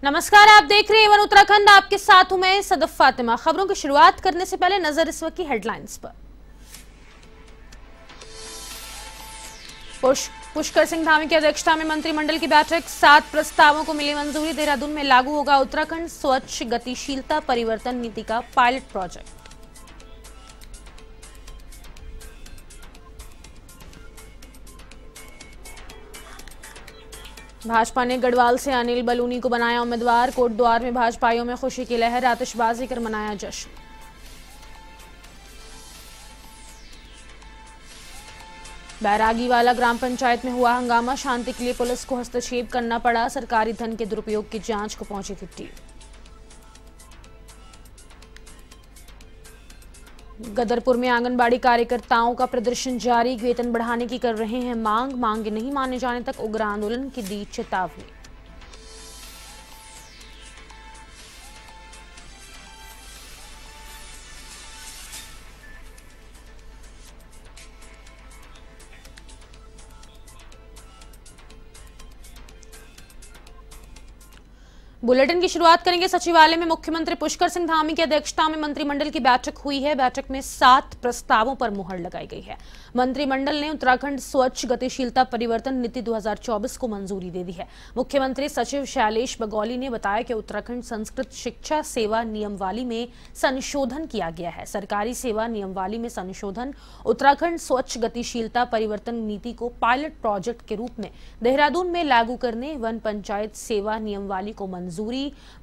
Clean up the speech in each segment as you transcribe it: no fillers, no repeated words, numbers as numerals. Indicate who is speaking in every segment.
Speaker 1: नमस्कार, आप देख रहे हैं वन उत्तराखंड। आपके साथ हूं मैं सदफ फातिमा। खबरों की शुरुआत करने से पहले नजर इस वक्त की हेडलाइंस पर। पुष्कर सिंह धामी की अध्यक्षता में मंत्रिमंडल की बैठक, 7 प्रस्तावों को मिली मंजूरी। देहरादून में लागू होगा उत्तराखंड स्वच्छ गतिशीलता परिवर्तन नीति का पायलट प्रोजेक्ट। भाजपा ने गढ़वाल से अनिल बलूनी को बनाया उम्मीदवार। कोटद्वार में भाजपाइयों में खुशी की लहर, आतिशबाजी कर मनाया जश्न। बैरागीवाला ग्राम पंचायत में हुआ हंगामा, शांति के लिए पुलिस को हस्तक्षेप करना पड़ा। सरकारी धन के दुरुपयोग की जांच को पहुंची थी टीम। गदरपुर में आंगनबाड़ी कार्यकर्ताओं का प्रदर्शन जारी, वेतन बढ़ाने की कर रहे हैं मांग नहीं माने जाने तक उग्र आंदोलन की दी चेतावनी। बुलेटिन की शुरुआत करेंगे सचिवालय में। मुख्यमंत्री पुष्कर सिंह धामी की अध्यक्षता में मंत्रिमंडल की बैठक हुई है। बैठक में 7 प्रस्तावों पर मुहर लगाई गई है। मंत्रिमंडल ने उत्तराखंड स्वच्छ गतिशीलता परिवर्तन नीति 2024 को मंजूरी दे दी है। मुख्यमंत्री सचिव शैलेश बगौली ने बताया कि उत्तराखंड संस्कृत शिक्षा सेवा नियमावली में संशोधन किया गया है। सरकारी सेवा नियमावली में संशोधन, उत्तराखंड स्वच्छ गतिशीलता परिवर्तन नीति को पायलट प्रोजेक्ट के रूप में देहरादून में लागू करने, वन पंचायत सेवा नियमावली को मंजूरी।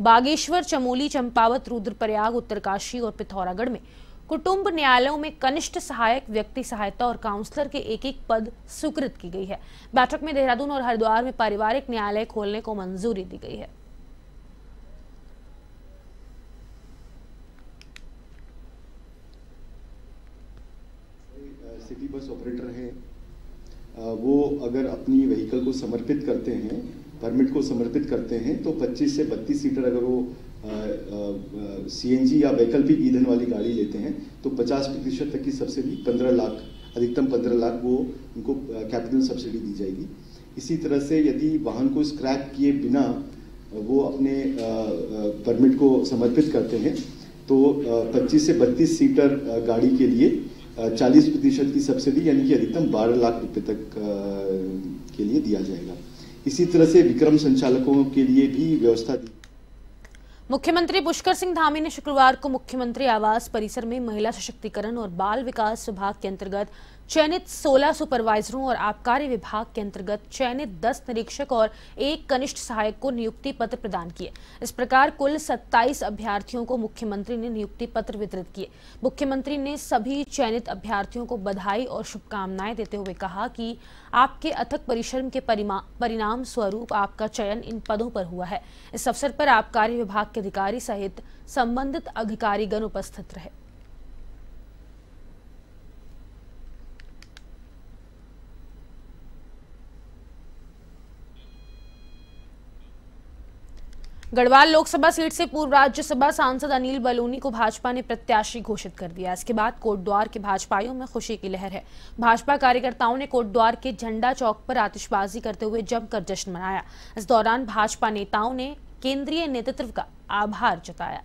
Speaker 1: बागेश्वर, चमोली, चंपावत, रुद्रप्रयाग, उत्तरकाशी और पिथौरागढ़ में कुटुंब न्यायालयों में कनिष्ठ सहायक, व्यक्ति सहायता और काउंसलर के एक पद स्वीकृत की गई है। बैठक में देहरादून और हरिद्वार में पारिवारिक न्यायालय खोलने को मंजूरी दी गई है।
Speaker 2: सिटी बस ऑपरेटर हैं, वो अगर अपनी व्हीकल को समर्पित करते हैं, परमिट को समर्पित करते हैं, तो 25 से 32 सीटर अगर वो सीएनजी या वैकल्पिक ईंधन वाली गाड़ी लेते हैं तो 50% तक की सब्सिडी, 15 लाख, अधिकतम 15 लाख वो उनको कैपिटल सब्सिडी दी जाएगी। इसी तरह से यदि वाहन को स्क्रैप किए बिना वो अपने परमिट को समर्पित करते हैं तो 25 से 32 सीटर गाड़ी के लिए 40% की सब्सिडी, यानी कि अधिकतम 12 लाख रुपए तक के लिए दिया जाएगा। इसी तरह से विक्रम संचालकों के लिए भी व्यवस्था दी।
Speaker 1: मुख्यमंत्री पुष्कर सिंह धामी ने शुक्रवार को मुख्यमंत्री आवास परिसर में महिला सशक्तिकरण और बाल विकास विभाग के अंतर्गत चयनित 16 सुपरवाइजरों और आबकारी विभाग के अंतर्गत चयनित 10 निरीक्षक और 1 कनिष्ठ सहायक को नियुक्ति पत्र प्रदान किए। इस प्रकार कुल 27 अभ्यर्थियों को मुख्यमंत्री ने नियुक्ति पत्र वितरित किए। मुख्यमंत्री ने सभी चयनित अभ्यर्थियों को बधाई और शुभकामनाएं देते हुए कहा कि आपके अथक परिश्रम के परिणाम स्वरूप आपका चयन इन पदों पर हुआ है। इस अवसर पर आबकारी विभाग के अधिकारी सहित संबंधित अधिकारीगण उपस्थित रहे। गढ़वाल लोकसभा सीट से पूर्व राज्यसभा सांसद अनिल बलूनी को भाजपा ने प्रत्याशी घोषित कर दिया। इसके बाद कोटद्वार के भाजपाइयों में खुशी की लहर है। भाजपा कार्यकर्ताओं ने कोटद्वार के झंडा चौक पर आतिशबाजी करते हुए जमकर जश्न मनाया। इस दौरान भाजपा नेताओं ने केंद्रीय नेतृत्व का आभार जताया।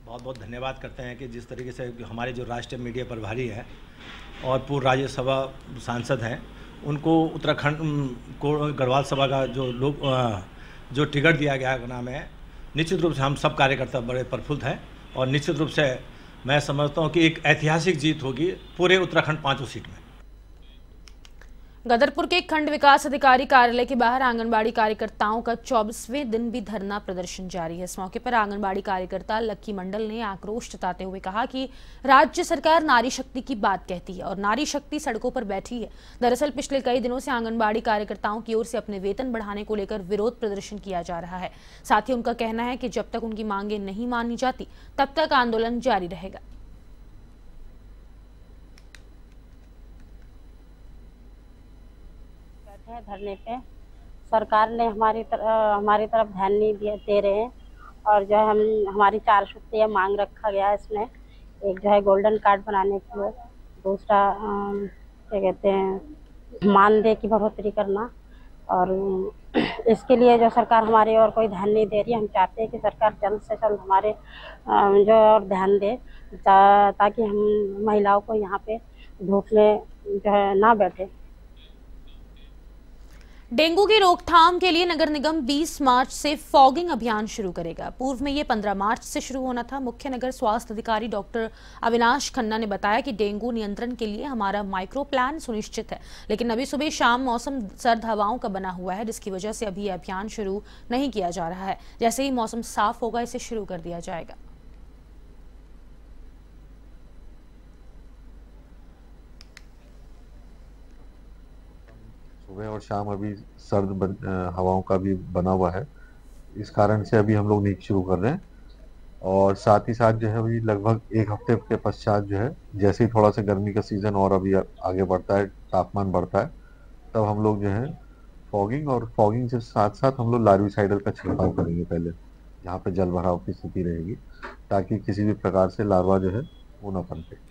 Speaker 3: बहुत बहुत धन्यवाद करते हैं कि जिस तरीके से हमारे जो राष्ट्रीय मीडिया प्रभारी है और पूर्व राज्यसभा सांसद हैं, उनको उत्तराखंड को गढ़वाल सभा का जो टिकट दिया गया नाम है, निश्चित रूप से हम सब कार्यकर्ता बड़े प्रफुल्ल हैं और निश्चित रूप से मैं समझता हूं कि एक ऐतिहासिक जीत होगी पूरे उत्तराखंड 5 सीट में।
Speaker 1: गदरपुर के खंड विकास अधिकारी कार्यालय के बाहर आंगनबाड़ी कार्यकर्ताओं का 24वें दिन भी धरना प्रदर्शन जारी है। इस मौके पर आंगनबाड़ी कार्यकर्ता लक्की मंडल ने आक्रोश जताते हुए कहा कि राज्य सरकार नारी शक्ति की बात कहती है और नारी शक्ति सड़कों पर बैठी है। दरअसल पिछले कई दिनों से आंगनबाड़ी कार्यकर्ताओं की ओर से अपने वेतन बढ़ाने को लेकर विरोध प्रदर्शन किया जा रहा है। साथ ही उनका कहना है कि जब तक उनकी मांगे नहीं मानी जाती तब तक आंदोलन जारी रहेगा।
Speaker 4: धरने पे सरकार ने हमारी तरफ ध्यान नहीं दे रहे हैं और जो है हमारी 4 सूत्रीय मांग रखा गया है। इसमें एक जो है गोल्डन कार्ड बनाने के लिए, दूसरा क्या कहते हैं मानदेय की बढ़ोतरी करना और इसके लिए जो सरकार हमारी और कोई ध्यान नहीं दे रही। हम चाहते हैं कि सरकार जल्द से जल्द हमारे जो और ध्यान दे, ताकि हम महिलाओं को यहाँ पे धूप में जो है ना बैठे।
Speaker 1: डेंगू की रोकथाम के लिए नगर निगम 20 मार्च से फॉगिंग अभियान शुरू करेगा। पूर्व में ये 15 मार्च से शुरू होना था। मुख्य नगर स्वास्थ्य अधिकारी डॉक्टर अविनाश खन्ना ने बताया कि डेंगू नियंत्रण के लिए हमारा माइक्रो प्लान सुनिश्चित है, लेकिन अभी सुबह शाम मौसम सर्द हवाओं का बना हुआ है, जिसकी वजह से अभी यह अभियान शुरू नहीं किया जा रहा है। जैसे ही मौसम साफ होगा इसे शुरू कर दिया जाएगा।
Speaker 5: सुबह और शाम अभी सर्द हवाओं का भी बना हुआ है, इस कारण से अभी हम लोग नहीं शुरू कर रहे हैं। और साथ ही साथ जो है अभी लगभग एक हफ्ते के पश्चात जो है, जैसे ही थोड़ा सा गर्मी का सीज़न और अभी आगे बढ़ता है, तापमान बढ़ता है, तब हम लोग जो है फॉगिंग के साथ साथ हम लोग लार्विसाइडल का छिड़काव करेंगे पहले, जहाँ पे जल भराव की स्थिति रहेगी, ताकि किसी भी प्रकार से लार्वा जो है वो न पनपे।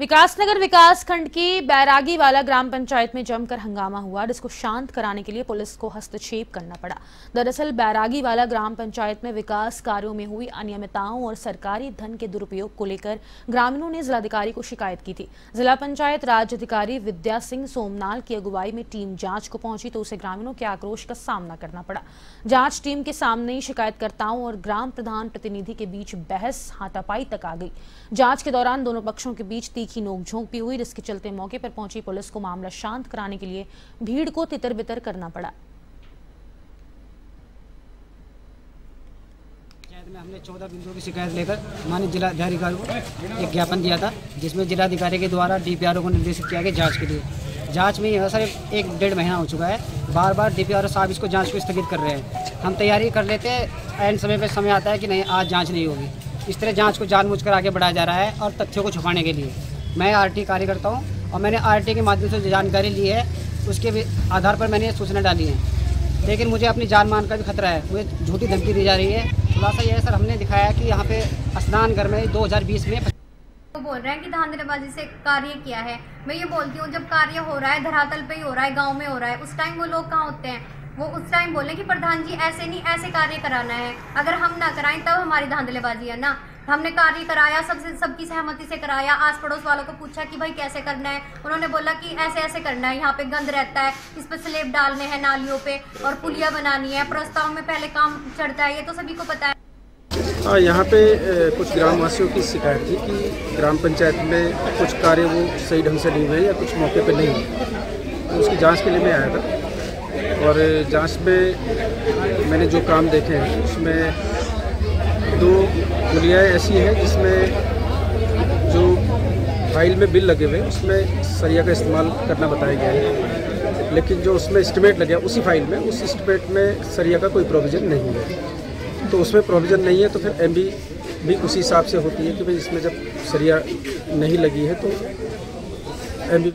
Speaker 1: विकासनगर विकास खंड की बैरागी वाला ग्राम पंचायत में जमकर हंगामा हुआ, जिसको शांत कराने के लिए पुलिस को हस्तक्षेप करना पड़ा। दरअसल बैरागी वाला ग्राम पंचायत में विकास कार्यों में हुई अनियमितताओं और सरकारी धन के दुरुपयोग को लेकर ग्रामीणों ने जिलाधिकारी को शिकायत की थी। जिला पंचायत राज अधिकारी विद्या सिंह सोमनाल की अगुवाई में टीम जांच को पहुंची तो उसे ग्रामीणों के आक्रोश का सामना करना पड़ा। जांच टीम के सामने ही शिकायतकर्ताओं और ग्राम प्रधान प्रतिनिधि के बीच बहस हाथापाई तक आ गई। जांच के दौरान दोनों पक्षों के बीच तीखी नोकझोंक भी हुई, जिसके चलते मौके पर पहुंची पुलिस को मामला शांत कराने के लिए भीड़ को तितर बितर करना पड़ा।
Speaker 6: पंचायत में हमने 14 बिंदुओं की शिकायत लेकर माननीय जिलाधिकारी को एक ज्ञापन दिया था, जिसमें जिलाधिकारी के द्वारा डीपीआरओ को निर्देशित किया गया जांच के लिए। जांच में यह सर 1-1.5 महीना हो चुका है, बार बार डीपीआरओ साहब इसको जांच को स्थगित कर रहे हैं। हम तैयारी कर लेते हैं, एंड समय पे समय आता है कि नहीं आज जांच नहीं होगी। इस तरह जांच को जानबूझकर आगे बढ़ाया जा रहा है और तथ्यों को छुपाने के लिए। मैं आरटी कार्यकर्ता हूँ और मैंने आरटी के माध्यम से जो जानकारी ली है उसके आधार पर मैंने सूचना डाली है, लेकिन मुझे अपनी जान मान का भी खतरा है। मुझे झूठी धमकी दी जा रही है। खुलासा यह है सर, हमने दिखाया कि यहाँ पे स्नान घर में 2020 में
Speaker 7: तो बोल रहे हैं कि धांधलीबाजी से कार्य किया है। मैं ये बोलती हूँ जब कार्य हो रहा है, धरातल पे ही हो रहा है, गांव में हो रहा है, उस टाइम वो लोग कहाँ होते हैं? वो उस टाइम बोले कि प्रधान जी ऐसे नहीं, ऐसे कार्य कराना है। अगर हम ना कराएं तब हमारी धांधलीबाजी है ना। हमने कार्य कराया, सबकी सहमति से कराया। आस पड़ोस वालों को पूछा कि भाई कैसे करना है, उन्होंने बोला कि ऐसे ऐसे करना है, यहाँ पे गंद रहता है, इस पर स्लेब डालने हैं नालियों पे और पुलिया बनानी है, प्रस्ताव में पहले काम चढ़ता है, ये तो सभी को पता है।
Speaker 8: यहाँ पे कुछ ग्रामवासियों की शिकायत थी कि ग्राम पंचायत में कुछ कार्य वो सही ढंग से नहीं हुए या कुछ मौके पे नहीं हुए, तो उसकी जांच के लिए मैं आया था। और जांच में मैंने जो काम देखे हैं उसमें 2 पुलियाँ ऐसी हैं जिसमें जो फाइल में बिल लगे हुए उसमें सरिया का इस्तेमाल करना बताया गया है, लेकिन जो उसमें एस्टिमेट लगे उसी फाइल में, उस एस्टिमेट में सरिया का कोई प्रोविज़न नहीं है। तो उसमें प्रोविज़न नहीं है तो फिर एमबी भी उसी हिसाब से होती है कि भाई इसमें जब सरिया नहीं लगी है तो एमबी।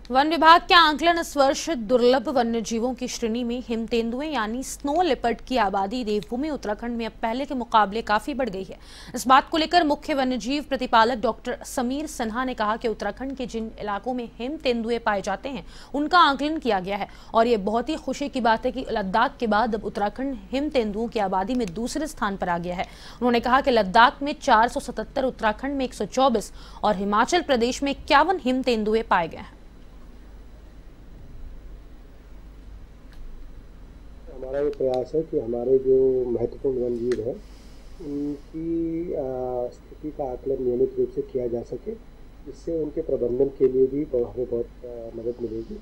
Speaker 1: वन विभाग के आंकलन इस वर्ष दुर्लभ वन्य जीवों की श्रेणी में हिम तेंदुए यानी स्नो लेपर्ड की आबादी देवभूमि उत्तराखंड में अब पहले के मुकाबले काफी बढ़ गई है। इस बात को लेकर मुख्य वन्यजीव प्रतिपालक डॉक्टर समीर सिन्हा ने कहा कि उत्तराखंड के जिन इलाकों में हिम तेंदुए पाए जाते हैं उनका आंकलन किया गया है और ये बहुत ही खुशी की बात है कि लद्दाख के बाद अब उत्तराखंड हिम तेंदुओं की आबादी में दूसरे स्थान पर आ गया है। उन्होंने कहा कि लद्दाख में 477, उत्तराखंड में 124 और हिमाचल प्रदेश में 51 हिम तेंदुए पाए गए हैं।
Speaker 9: हमारा ये प्रयास है कि हमारे जो महत्वपूर्ण वन्यजीव हैं उनकी स्थिति का आकलन नियमित रूप से किया जा सके, इससे उनके प्रबंधन के लिए भी हमें बहुत मदद मिलेगी।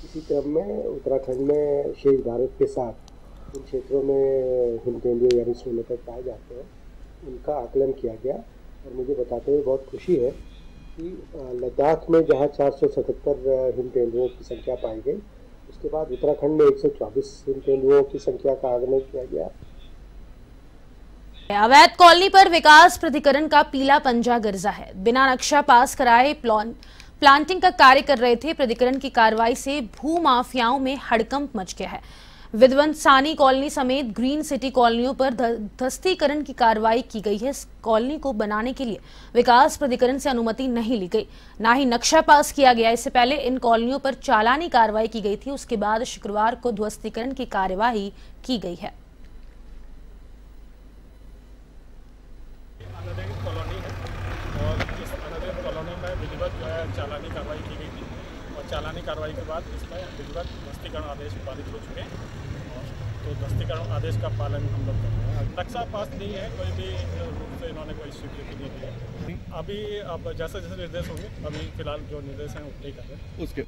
Speaker 9: इसी क्रम में उत्तराखंड में शेष भारत के साथ उन क्षेत्रों में हिम तेंदुए यानी स्नो लेपर्ड पाए जाते हैं उनका आकलन किया गया और मुझे बताते हुए बहुत खुशी है कि लद्दाख में जहाँ 477 हिम तेंदुओं की संख्या पाई गई, उसके बाद उत्तराखंड में 124 हिम तेंदुओं की संख्या का आकलन किया गया।
Speaker 1: अवैध कॉलोनी पर विकास प्राधिकरण का पीला पंजा गर्जा है। बिना नक्शा पास कराए प्लांटिंग का कार्य कर रहे थे। प्राधिकरण की कार्रवाई से भू माफियाओं में हड़कंप मच गया है। विध्वंसानी कॉलोनी समेत ग्रीन सिटी कॉलोनियों पर ध्वस्तीकरण की कार्रवाई की गई है। इस कॉलोनी को बनाने के लिए विकास प्राधिकरण से अनुमति नहीं ली गई, ना ही नक्शा पास किया गया। इससे पहले इन कॉलोनियों पर चालानी कार्रवाई की गई थी, उसके बाद शुक्रवार को ध्वस्तीकरण की कार्यवाही की गई है।
Speaker 10: कॉलोनी है और इस अनधिकृत कॉलोनी में विधिवत जो है चालानी कार्रवाई की गई थी और चालानी कार्रवाई के बाद इसमें विधिवत ध्वस्तीकरण आदेश पारित हो चुके हैं। तो ध्वस्तीकरण आदेश का पालन हम लोग कर रहे हैं। नक्शा पास नहीं है, कोई भी रूप से इन्होंने कोई स्वीकृति नहीं दी है। अभी अब जैसे जैसे निर्देश होंगे अभी फिलहाल जो निर्देश हैं उतने कर रहे हैं। उसके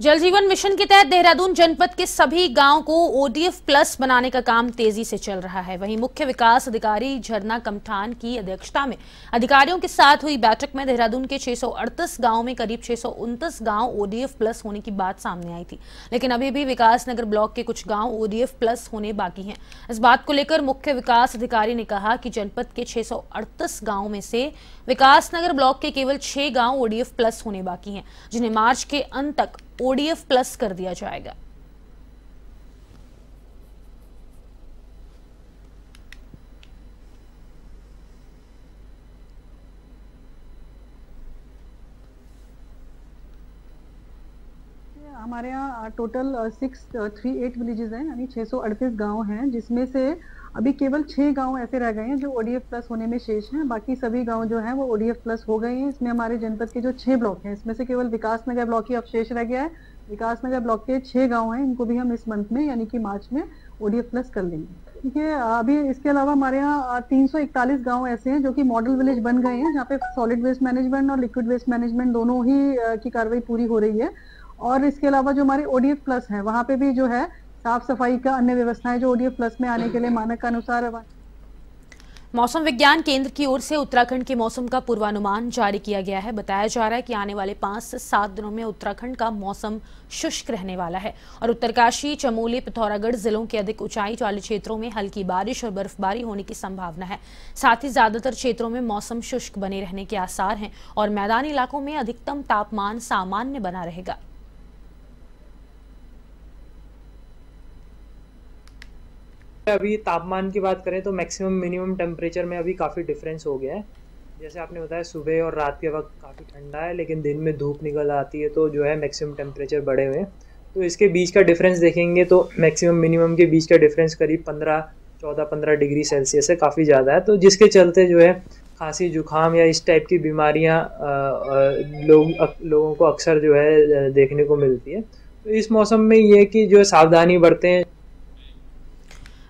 Speaker 1: जल जीवन मिशन के तहत देहरादून जनपद के सभी गांव को ODF प्लस बनाने का काम तेजी से चल रहा है। वहीं मुख्य विकास अधिकारी झरना कमठान की अध्यक्षता में अधिकारियों के साथ हुई बैठक में देहरादून के 638 गांव में करीब 629 गांव ODF प्लस होने की बात सामने आई थी, लेकिन अभी भी विकासनगर ब्लॉक के कुछ गांव ODF प्लस होने बाकी हैं। इस बात को लेकर मुख्य विकास अधिकारी ने कहा कि जनपद के 638 गाँव में से विकासनगर ब्लॉक के केवल 6 गाँव ODF प्लस होने बाकी हैं, जिन्हें मार्च के अंत तक ODF प्लस कर दिया जाएगा।
Speaker 11: हमारे यहाँ टोटल 638 विलेजेस हैं, यानी 638 गांव हैं, जिसमें से अभी केवल 6 गांव ऐसे रह गए हैं जो ODF प्लस होने में शेष हैं। बाकी सभी गांव जो हैं वो ODF प्लस हो गए हैं। इसमें हमारे जनपद के जो 6 ब्लॉक हैं, इसमें से केवल विकासनगर ब्लॉक ही अवशेष रह गया है। विकासनगर ब्लॉक के 6 गांव हैं, इनको भी हम इस मंथ में यानी कि मार्च में ODF प्लस कर लेंगे। ठीक है, अभी इसके अलावा हमारे यहाँ 341 गांव ऐसे हैं जो कि मॉडल विलेज बन गए हैं, जहाँ पे सॉलिड वेस्ट मैनेजमेंट और लिक्विड वेस्ट मैनेजमेंट दोनों ही की कार्रवाई पूरी हो रही है। और इसके अलावा जो हमारे ODF प्लस है, वहाँ पे भी जो है साफ सफाई का अन्य व्यवस्थाएं जो ODF प्लस में आने के लिए मानक का अनुसार।
Speaker 1: मौसम विज्ञान केंद्र की ओर से उत्तराखंड के मौसम का पूर्वानुमान जारी किया गया है। बताया जा रहा है कि आने वाले 5 से 7 दिनों में उत्तराखंड का मौसम शुष्क रहने वाला है और उत्तरकाशी, चमोली, पिथौरागढ़ जिलों के अधिक ऊंचाई वाले क्षेत्रों में हल्की बारिश और बर्फबारी होने की संभावना है। साथ ही ज्यादातर क्षेत्रों में मौसम शुष्क बने रहने के आसार हैं और मैदानी इलाकों में अधिकतम तापमान सामान्य बना रहेगा।
Speaker 12: अभी तापमान की बात करें तो मैक्सिमम मिनिमम टेम्परेचर में अभी काफ़ी डिफरेंस हो गया है। जैसे आपने बताया सुबह और रात के वक्त काफ़ी ठंडा है, लेकिन दिन में धूप निकल आती है तो जो है मैक्सिमम टेम्परेचर बढ़े हुए हैं। तो इसके बीच का डिफरेंस देखेंगे तो मैक्सिमम मिनिमम के बीच का डिफरेंस करीब 14-15 डिग्री सेल्सियस है, काफ़ी ज़्यादा है। तो जिसके चलते जो है खांसी, जुकाम या इस टाइप की बीमारियाँ लोगों को अक्सर जो है देखने को मिलती है। तो इस मौसम में ये कि जो सावधानी बरतें।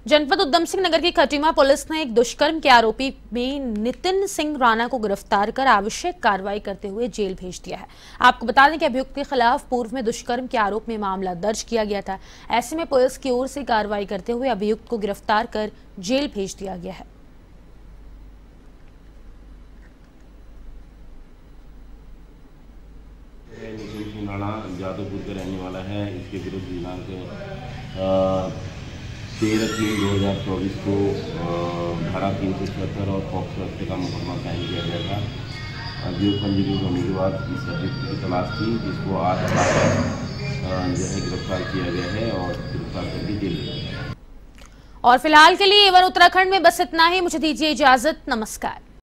Speaker 1: जनपद उधम सिंह नगर की खटीमा पुलिस ने एक दुष्कर्म के आरोपी में नितिन सिंह राणा को गिरफ्तार कर आवश्यक कार्रवाई करते हुए जेल भेज दिया है। आपको बता दें कि अभियुक्त के खिलाफ पूर्व में दुष्कर्म के आरोप में मामला दर्ज किया गया था। ऐसे में पुलिस की ओर से कार्रवाई करते हुए अभियुक्त को गिरफ्तार कर जेल भेज दिया गया है।
Speaker 13: नितिन सिंह राणा जादवपुर का रहने वाला है। इसके विरुद्ध दिनांक 13/3/2024 को धारा 377 और पॉक्सो एक्ट का मुकदमा कायम किया गया था। अभियोग पंजीकृत होने के बाद इस अभियुक्त की तलाश थी, जिसको आज जो है गिरफ्तार किया गया है और गिरफ्तार करके जेल भेजा गया है।
Speaker 1: और फिलहाल के लिए एवन उत्तराखंड में बस इतना ही। मुझे दीजिए इजाजत। नमस्कार।